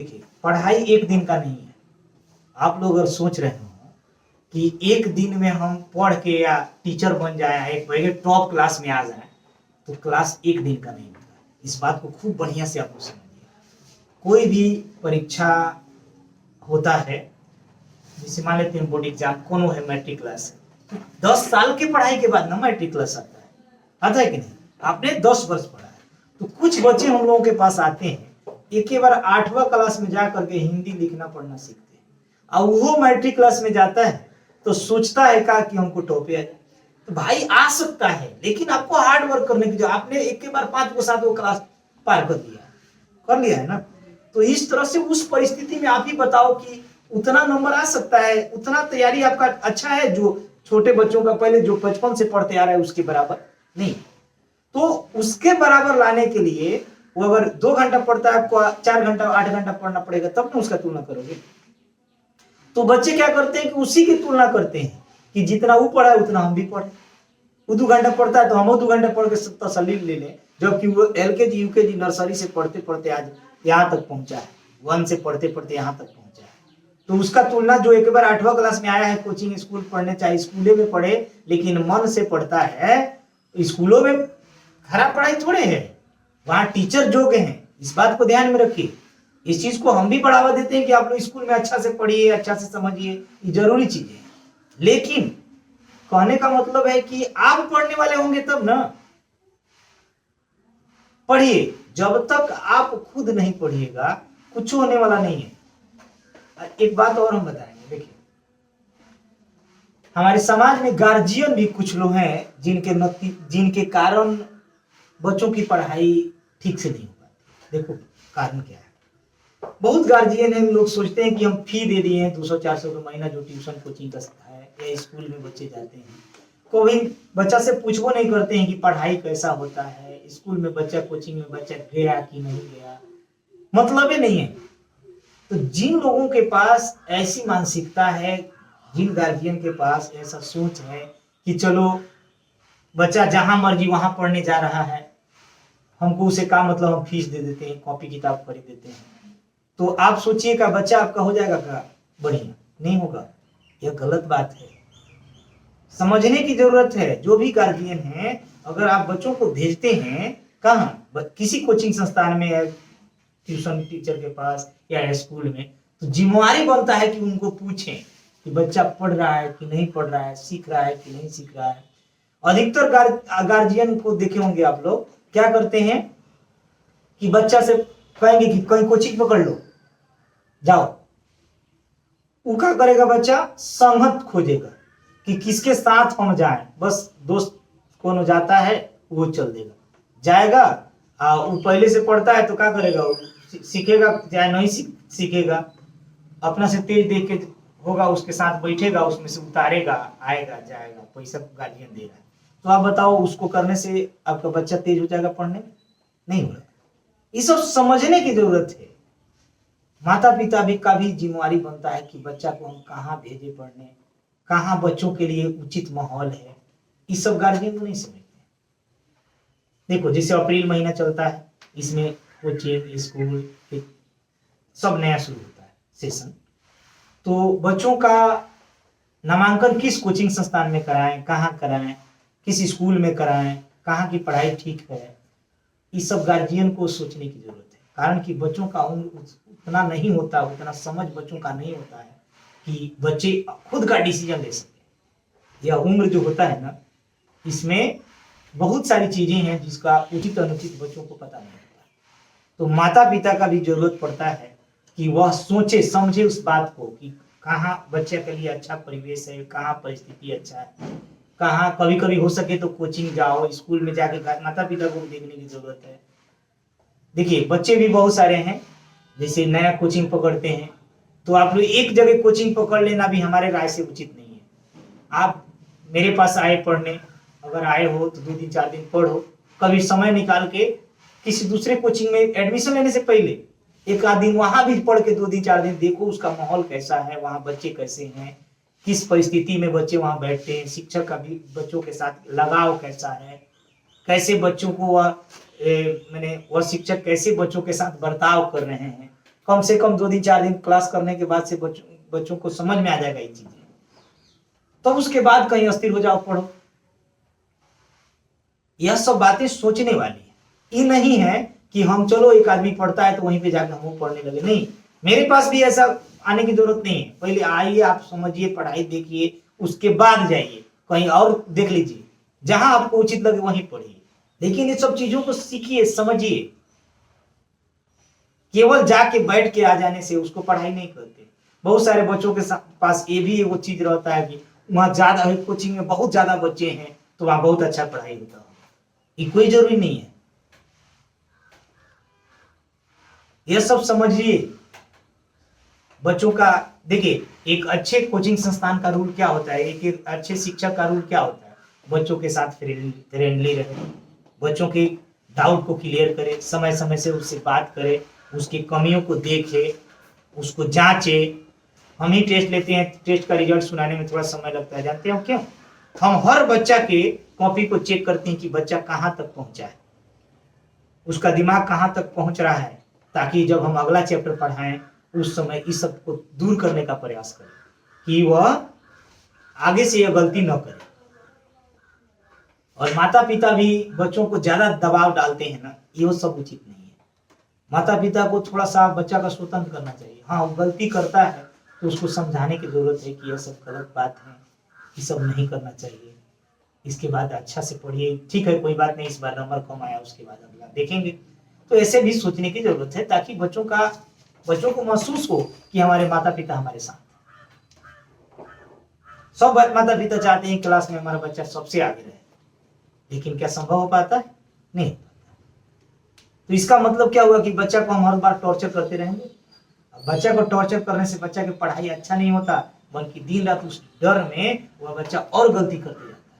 देखिए, पढ़ाई एक दिन का नहीं है। आप लोग अगर सोच रहे हो कि एक दिन में हम पढ़ के या टीचर बन जाए, एक बढ़िया टॉप क्लास में आ जाए, तो क्लास एक दिन का नहीं होता। इस बात को खूब बढ़िया से आप लोग समझिए। कोई भी परीक्षा होता है, जैसे मान लेते हैं बोर्ड एग्जाम, कौन है मैट्रिक क्लास है, 10 साल की पढ़ाई के बाद ना मैट्रिक क्लास आता है कि नहीं? आपने 10 वर्ष पढ़ा है, तो कुछ बच्चे हम लोगों के पास आते हैं, एक बार 8वां क्लास में जा करके हिंदी लिखना पढ़ना सीखते हैं, और वो मैट्रिक क्लास में जाता है तो सोचता है का कि हमको टॉपे है। तो भाई आ सकता है, लेकिन आपको हार्ड वर्क करने की जो आपने एक बार 5 7 क्लास पार कर लिया है ना। तो इस तरह से उस परिस्थिति में आप ही बताओ कि उतना नंबर आ सकता है, उतना तैयारी आपका अच्छा है जो छोटे बच्चों का पहले जो बचपन से पढ़ते आ रहा है उसके बराबर नहीं। तो उसके बराबर लाने के लिए वो अगर 2 घंटा पढ़ता है, आपको 4 घंटा 8 घंटा पढ़ना पड़ेगा, तब ना उसका तुलना करोगे। तो बच्चे क्या करते हैं कि उसी की तुलना करते हैं कि जितना वो पढ़ा है उतना हम भी पढ़े। वो 2 घंटा पढ़ता है तो हम 2 घंटा पढ़ के तसल्ली ले लें, जबकि वो एलकेजी यूकेजी नर्सरी से पढ़ते पढ़ते आज यहाँ तक पहुंचा है, 1 से पढ़ते पढ़ते यहाँ तक पहुंचा है। तो उसका तुलना जो एक बार 8वां क्लास में आया है, कोचिंग स्कूल पढ़ने, चाहे स्कूले में पढ़े लेकिन मन से पढ़ता है, स्कूलों में खराब पढ़ाई थोड़े है, वहां टीचर जोग हैं। इस बात को ध्यान में रखिए। इस चीज को हम भी बढ़ावा देते हैं कि आप लोग स्कूल में अच्छा से पढ़िए, अच्छा से समझिए, ये जरूरी चीज है। लेकिन कहने का मतलब है कि आप पढ़ने वाले होंगे तब ना पढ़िए। जब तक आप खुद नहीं पढ़िएगा कुछ होने वाला नहीं है। एक बात और हम बताएंगे, देखिए हमारे समाज में गार्जियन भी कुछ लोग हैं जिनके कारण बच्चों की पढ़ाई ठीक से नहीं हो पाती। देखो कारण क्या है। बहुत गार्जियन है, लोग सोचते हैं कि हम फी दे दिए हैं 200-400 का महीना जो ट्यूशन कोचिंग का है या स्कूल में बच्चे जाते हैं, कोई बच्चा से पूछो नहीं करते हैं कि पढ़ाई कैसा होता है, स्कूल में बच्चा कोचिंग में बच्चा गया कि नहीं गया, मतलब ही नहीं है। तो जिन लोगों के पास ऐसी मानसिकता है, जिन गार्जियन के पास ऐसा सोच है कि चलो बच्चा जहां मर्जी वहां पढ़ने जा रहा है, हमको उसे का मतलब, हम फीस दे देते हैं, कॉपी किताब खरीद देते हैं, तो आप सोचिएगा बच्चा आपका हो जाएगा क्या बढ़िया? नहीं होगा। यह गलत बात है, समझने की जरूरत है। जो भी गार्जियन है, अगर आप बच्चों को भेजते हैं कहाँ, किसी कोचिंग संस्थान में या ट्यूशन टीचर के पास या स्कूल में, तो जिम्मेवारी बनता है कि उनको पूछें कि बच्चा पढ़ रहा है कि नहीं पढ़ रहा है, सीख रहा है कि नहीं सीख रहा है। अधिकतर गार्जियन को देखे होंगे आप लोग, क्या करते हैं कि बच्चा से कहेंगे कि कहीं कोचिंग पकड़ लो, जाओ। वो क्या करेगा, बच्चा संगत खोजेगा कि किसके साथ हम जाएं, बस दोस्त कौन जाता है वो चल देगा, जाएगा। वो पहले से पढ़ता है तो क्या करेगा, वो सीखेगा, चाहे नहीं सीखेगा, अपना से तेज देख के होगा, उसके साथ बैठेगा, उसमें से उतारेगा, आएगा जाएगा, पैसा गार्जियन दे रहा है। तो आप बताओ उसको करने से आपका बच्चा तेज हो जाएगा पढ़ने में? नहीं होगा। ये सब समझने की जरूरत है। माता पिता भी का भी जिम्मेवारी बनता है कि बच्चा को हम कहाँ भेजे पढ़ने, कहाँ बच्चों के लिए उचित माहौल है। ये सब गार्जियन तो नहीं समझते। देखो जैसे अप्रैल महीना चलता है, इसमें कोचिंग स्कूल सब नया शुरू होता है सेशन, तो बच्चों का नामांकन किस कोचिंग संस्थान में कराएं, कहाँ कराएं, किस स्कूल में कराएं, कहाँ की पढ़ाई ठीक है, ये सब गार्जियन को सोचने की जरूरत है। कारण कि बच्चों का उम्र उतना नहीं होता, उतना समझ बच्चों का नहीं होता है कि बच्चे खुद का डिसीजन ले सके। यह उम्र जो होता है ना, इसमें बहुत सारी चीजें हैं जिसका उचित अनुचित बच्चों को पता नहीं होता। तो माता पिता का भी जरूरत पड़ता है कि वह सोचे समझे उस बात को कि कहाँ बच्चे के लिए अच्छा परिवेश है, कहाँ परिस्थिति अच्छा है, कहाँ कभी कभी हो सके तो कोचिंग जाओ, स्कूल में जाके माता पिता को देखने की जरूरत है। देखिए बच्चे भी बहुत सारे हैं, जैसे नया कोचिंग पकड़ते हैं, तो आप लोग एक जगह कोचिंग पकड़ लेना भी हमारे राय से उचित नहीं है। आप मेरे पास आए पढ़ने, अगर आए हो तो 2 दिन 4 दिन पढ़ो, कभी समय निकाल के किसी दूसरे कोचिंग में एडमिशन लेने से पहले एक आध दिन वहां भी पढ़ के 2 दिन 4 दिन देखो उसका माहौल कैसा है, वहां बच्चे कैसे हैं, किस परिस्थिति में बच्चे वहां बैठते हैं, शिक्षक का भी बच्चों के साथ लगाव कैसा है, कैसे बच्चों को वह शिक्षक कैसे बच्चों के साथ बर्ताव कर रहे हैं, कम से कम 2 दिन 4 दिन क्लास करने के बाद से बच्चों को समझ में आ जाएगा ये चीजें। तो उसके बाद कहीं अस्थिर हो जाओ, पढ़ो। यह सब बातें सोचने वाली है। ये नहीं है कि हम चलो एक आदमी पढ़ता है तो वहीं पे जाकर हम पढ़ने लगे, नहीं। मेरे पास भी ऐसा आने की जरूरत नहीं है। पहले आइए, आप समझिए, पढ़ाई देखिए, उसके बाद जाइए कहीं और देख लीजिए, जहां आपको उचित लगे वहीं पढ़िए। लेकिन ये सब चीजों को सीखिए, समझिए। केवल जाके बैठ के आ जाने से उसको पढ़ाई नहीं करते। बहुत सारे बच्चों के पास ये भी वो चीज रहता है कि वहां ज्यादा है, कोचिंग में बहुत ज्यादा बच्चे हैं तो वहां बहुत अच्छा पढ़ाई होता है। ये कोई जरूरी नहीं है। यह सब समझिए। बच्चों का देखिए, एक अच्छे कोचिंग संस्थान का रूल क्या होता है, एक अच्छे शिक्षक का रूल क्या होता है? बच्चों के साथ फ्रेंडली रहे, बच्चों के डाउट को क्लियर करे, समय समय से उससे बात करे, उसकी कमियों को देखे, उसको जांचे। हम ही टेस्ट लेते हैं, टेस्ट का रिजल्ट सुनाने में थोड़ा समय लगता है, जानते हो क्यों? हम हर बच्चा के कॉपी को चेक करते हैं कि बच्चा कहाँ तक पहुंचा है, उसका दिमाग कहाँ तक पहुंच रहा है, ताकि जब हम अगला चैप्टर पढ़ाएं उस समय इस सब को दूर करने का प्रयास करें कि वह आगे से यह गलती न करे। और माता पिता भी बच्चों को ज्यादा दबाव डालते हैं ना, ये सब उचित नहीं है। माता पिता को थोड़ा सा बच्चा का स्वतंत्र करना चाहिए। हाँ, वो गलती करता है तो उसको समझाने की जरूरत है कि यह सब गलत बात है, ये सब नहीं करना चाहिए, इसके बाद अच्छा से पढ़िए, ठीक है कोई बात नहीं, इस बार नंबर कम आया, उसके बाद अगला देखेंगे। तो ऐसे भी सोचने की जरूरत है, ताकि बच्चों को महसूस हो कि हमारे माता पिता हमारे साथ। सब माता पिता चाहते हैं क्लास में हमारा बच्चा सबसे आगे रहे, लेकिन क्या संभव हो पाता है? नहीं। तो इसका मतलब क्या हुआ कि बच्चा को हम हर बार टॉर्चर करते रहेंगे। बच्चा को टॉर्चर करने से बच्चा की पढ़ाई अच्छा नहीं होता, बल्कि दिन रात उस डर में वह बच्चा और गलती करते जाता है।